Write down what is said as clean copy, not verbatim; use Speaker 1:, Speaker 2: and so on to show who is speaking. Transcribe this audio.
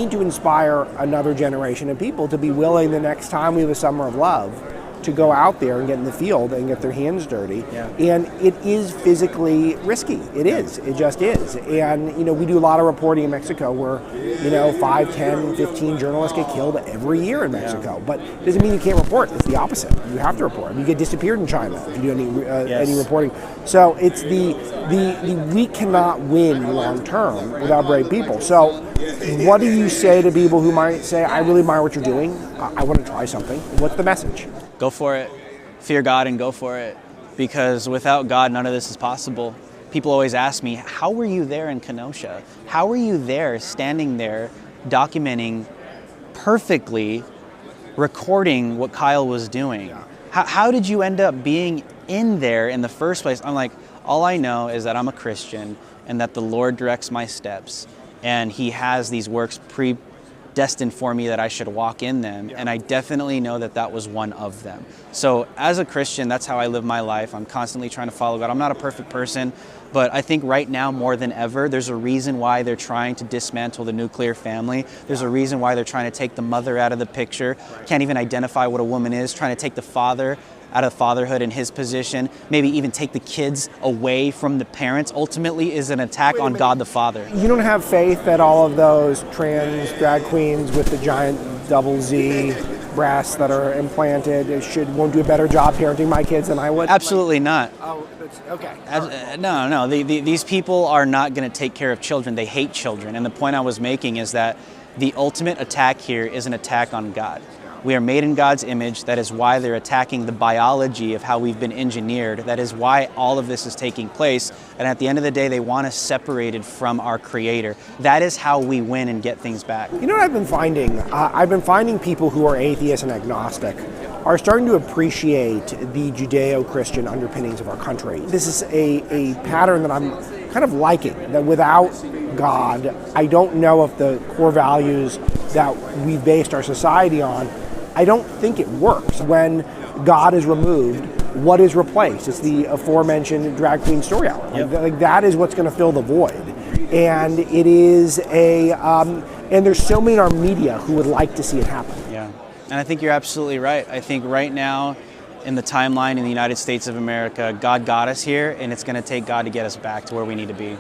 Speaker 1: need to inspire another generation of people to be willing the next time we have a summer of love to go out there and get in the field and get their hands dirty.
Speaker 2: Yeah.
Speaker 1: And it is physically risky. It is. It just is. And, we do a lot of reporting in Mexico where, 5, 10, 15 journalists get killed every year in Mexico. But it doesn't mean you can't report. It's the opposite. You have to report. You get disappeared in China if you do any reporting. So it's we cannot win long term without brave people. So what do you say to people who might say, I really admire what you're doing. I want to try something. What's the message?
Speaker 2: Go for it. Fear God and go for it. Because without God, none of this is possible. People always ask me, how were you there in Kenosha? How were you there, standing there, documenting perfectly, recording what Kyle was doing? How did you end up being in there in the first place? I'm like, all I know is that I'm a Christian and that the Lord directs my steps. And he has these works predestined for me that I should walk in them. And I definitely know that that was one of them. So as a Christian, that's how I live my life. I'm constantly trying to follow God. I'm not a perfect person, but I think right now more than ever, there's a reason why they're trying to dismantle the nuclear family. There's a reason why they're trying to take the mother out of the picture. Can't even identify what a woman is, trying to take the father out of fatherhood in his position, maybe even take the kids away from the parents, ultimately is an attack on God the Father.
Speaker 1: You don't have faith that all of those trans drag queens with the giant double Z breasts that are implanted won't do a better job parenting my kids than I would?
Speaker 2: Absolutely not.
Speaker 1: Oh, okay.
Speaker 2: No. These people are not going to take care of children. They hate children. And the point I was making is that the ultimate attack here is an attack on God. We are made in God's image. That is why they're attacking the biology of how we've been engineered. That is why all of this is taking place. And at the end of the day, they want us separated from our Creator. That is how we win and get things back.
Speaker 1: You know what I've been finding? I've been finding people who are atheists and agnostic are starting to appreciate the Judeo-Christian underpinnings of our country. This is a pattern that I'm kind of liking, that without God, I don't know if the core values that we've based our society on, I don't think it works. When God is removed, what is replaced? It's the aforementioned drag queen story hour.
Speaker 2: Yep.
Speaker 1: Like that is what's going to fill the void. And it is and there's so many in our media who would like to see it happen.
Speaker 2: Yeah, and I think you're absolutely right. I think right now in the timeline in the United States of America, God got us here, and it's going to take God to get us back to where we need to be.